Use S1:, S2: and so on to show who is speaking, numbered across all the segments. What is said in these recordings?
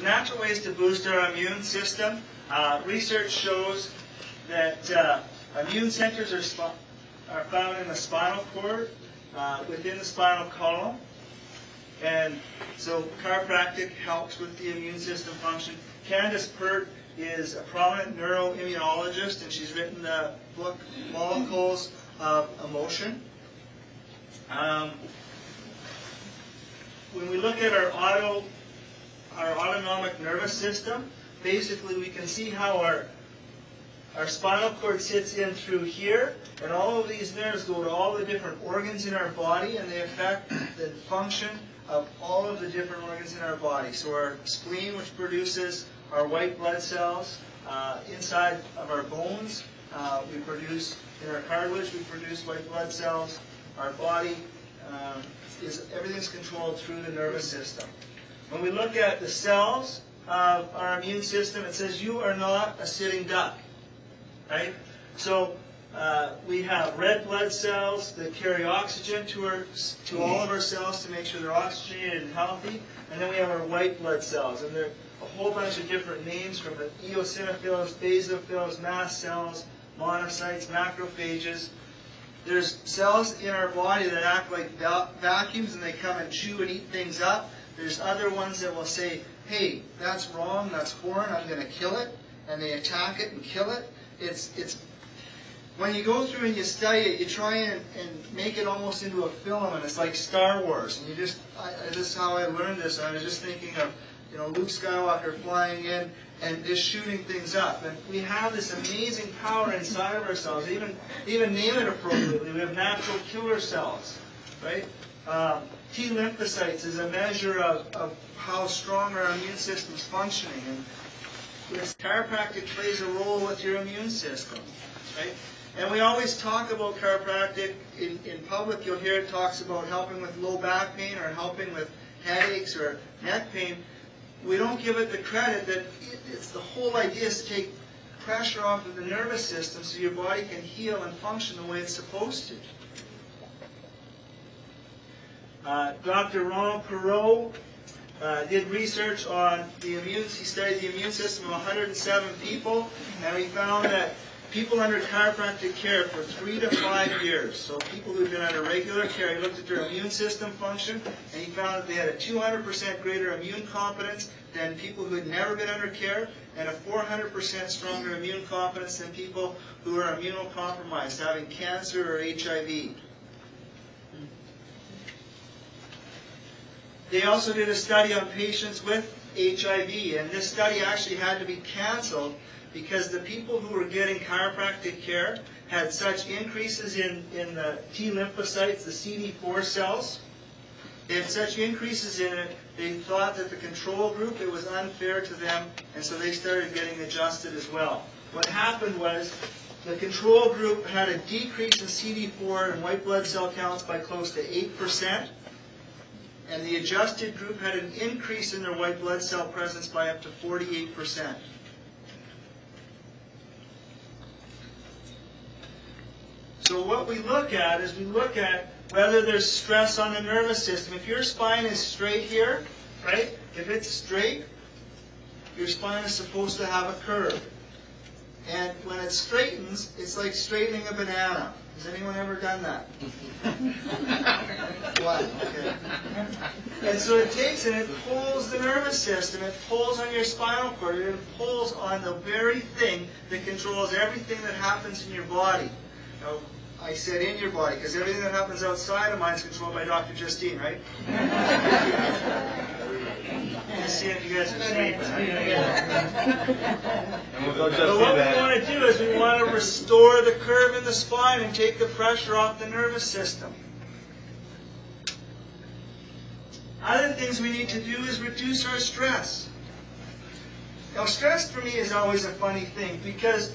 S1: natural ways to boost our immune system. Research shows that immune centers are found in the spinal cord, within the spinal column. And so chiropractic helps with the immune system function. Candace Pert is a prominent neuroimmunologist, and she's written the book Molecules of Emotion. When we look at our autonomic nervous system, basically we can see how our spinal cord sits in through here, and all of these nerves go to all the different organs in our body, and they affect the function of all of the different organs in our body. So our spleen, which produces our white blood cells, inside of our bones, we produce, in our cartilage, we produce white blood cells. Our body, everything's controlled through the nervous system. When we look at the cells of our immune system, it says you are not a sitting duck, right? So we have red blood cells that carry oxygen to all of our cells to make sure they're oxygenated and healthy. And then we have our white blood cells, and there are a whole bunch of different names, from the eosinophils, basophils, mast cells, monocytes, macrophages. There's cells in our body that act like vacuums, and they come and chew and eat things up. There's other ones that will say, hey, that's wrong, that's foreign, I'm going to kill it, and they attack it and kill it. It's when you go through and you study it, you try and make it almost into a film, and it's like Star Wars. And this is how I learned this. I was just thinking of, Luke Skywalker flying in and just shooting things up. And we have this amazing power inside of ourselves. Even name it appropriately. We have natural killer cells, right? T lymphocytes is a measure of how strong our immune system is functioning. And this chiropractic plays a role with your immune system, right? And we always talk about chiropractic in public. You'll hear it talks about helping with low back pain or helping with headaches or neck pain. We don't give it the credit that it's the whole idea is to take pressure off of the nervous system so your body can heal and function the way it's supposed to. Dr. Ronald Perot did research on the he studied the immune system of 107 people, and he found that people under chiropractic care for 3 to 5 years, so people who've been under regular care, he looked at their immune system function, and he found that they had a 200% greater immune competence than people who had never been under care, and a 400% stronger immune competence than people who are immunocompromised, having cancer or HIV. They also did a study on patients with HIV, and this study actually had to be canceled because the people who were getting chiropractic care had such increases in the T lymphocytes, the CD4 cells. They had such increases in it, they thought that the control group, it was unfair to them, and so they started getting adjusted as well. What happened was the control group had a decrease in CD4 and white blood cell counts by close to 8%, and the adjusted group had an increase in their white blood cell presence by up to 48%. So what we look at is we look at whether there's stress on the nervous system. If your spine is straight here, right? If it's straight, your spine is supposed to have a curve. And when it straightens, it's like straightening a banana. Has anyone ever done that? What? Okay. And so it takes and it pulls the nervous system. It pulls on your spinal cord. It pulls on the very thing that controls everything that happens in your body. Now, I said in your body, because everything that happens outside of mine is controlled by Dr. Justine, right? Just seeing if you guys are sleeping. But what we want to do is we want to restore the curve in the spine and take the pressure off the nervous system. Other things we need to do is reduce our stress. Now, stress for me is always a funny thing because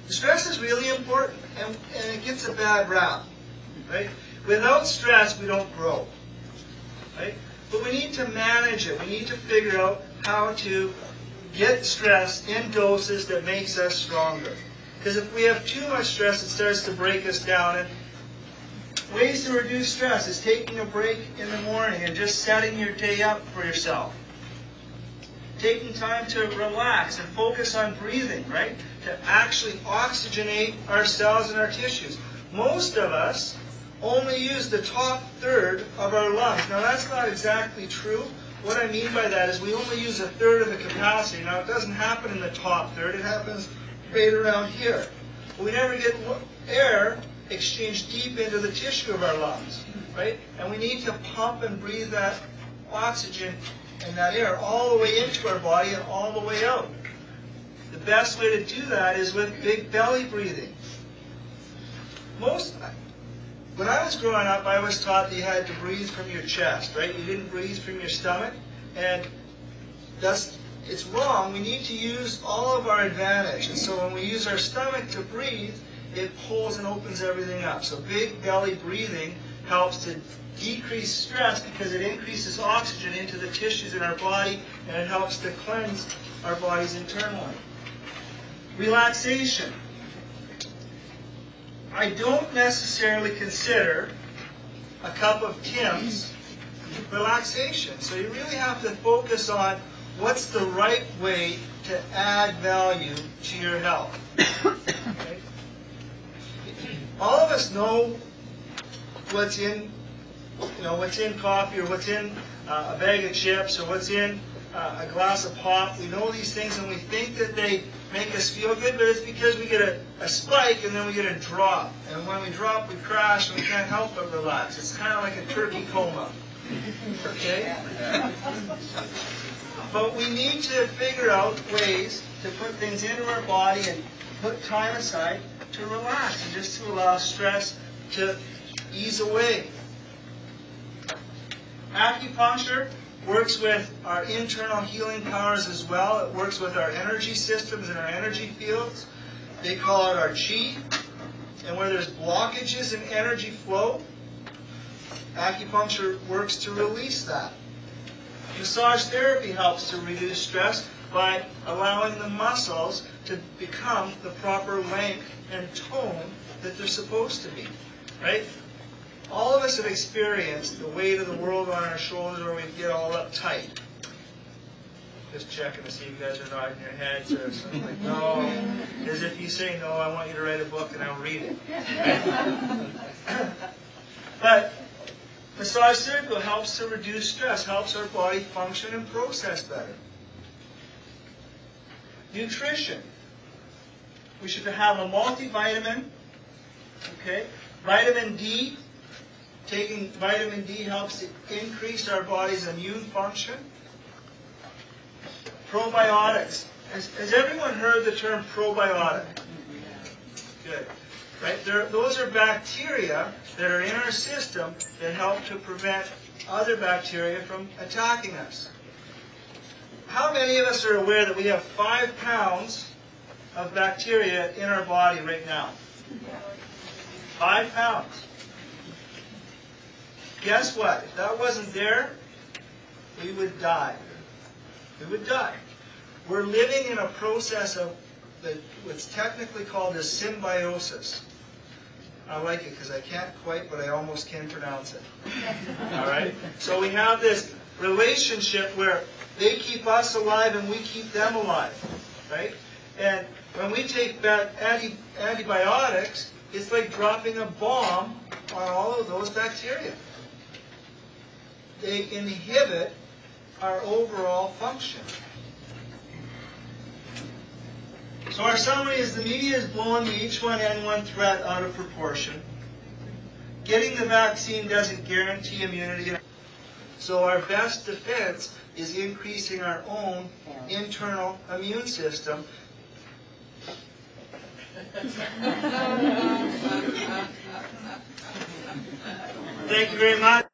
S1: stress is really important, and it gets a bad rap, right? Without stress, we don't grow, right? But we need to manage it. We need to figure out how to get stress in doses that makes us stronger. Because if we have too much stress, it starts to break us down. And ways to reduce stress is taking a break in the morning and just setting your day up for yourself. taking time to relax and focus on breathing, right? To actually oxygenate our cells and our tissues. Most of us only use the top third of our lungs. Now that's not exactly true. What I mean by that is we only use a third of the capacity. Now it doesn't happen in the top third, it happens right around here. We never get air exchanged deep into the tissue of our lungs, right? And we need to pump and breathe that oxygen and that air all the way into our body and all the way out. The best way to do that is with big belly breathing. When I was growing up, I was taught that you had to breathe from your chest, right? You didn't breathe from your stomach, and it's wrong. We need to use all of our advantage. And so when we use our stomach to breathe, it pulls and opens everything up. So big belly breathing helps to decrease stress because it increases oxygen into the tissues in our body, and it helps to cleanse our bodies internally. Relaxation. I don't necessarily consider a cup of Tim's relaxation. So you really have to focus on what's the right way to add value to your health. Okay? All of us know what's in coffee, or what's in a bag of chips, or what's in a glass of pop. We know these things and we think that they make us feel good, but it's because we get a spike and then we get a drop. And when we drop, we crash and we can't help but relax. It's kind of like a turkey coma. Okay? But we need to figure out ways to put things into our body and put time aside to relax and just to allow stress to ease away. Acupuncture works with our internal healing powers as well. It works with our energy systems and our energy fields. They call it our chi. And where there's blockages in energy flow, acupuncture works to release that. Massage therapy helps to reduce stress by allowing the muscles to become the proper length and tone that they're supposed to be. Right? All of us have experienced the weight of the world on our shoulders where we get all uptight. Just checking to see if you guys are nodding your heads or something like, no. As if you say no, I want you to write a book and I'll read it. Right? But massage therapy helps to reduce stress, helps our body function and process better. Nutrition. We should have a multivitamin. Okay? Vitamin D. Taking vitamin D helps to increase our body's immune function. Probiotics. Has everyone heard the term probiotic? Good. Right? Those are bacteria that are in our system that help to prevent other bacteria from attacking us. How many of us are aware that we have 5 pounds of bacteria in our body right now? 5 pounds. Guess what? If that wasn't there, we would die. We would die. We're living in a process of what's technically called a symbiosis. I like it because I can't quite, but I almost can pronounce it. All right? So we have this relationship where they keep us alive and we keep them alive. Right? And when we take antibiotics, it's like dropping a bomb on all of those bacteria. They inhibit our overall function. So our summary is the media is blowing the H1N1 threat out of proportion. Getting the vaccine doesn't guarantee immunity. So our best defense is increasing our own internal immune system. Thank you very much.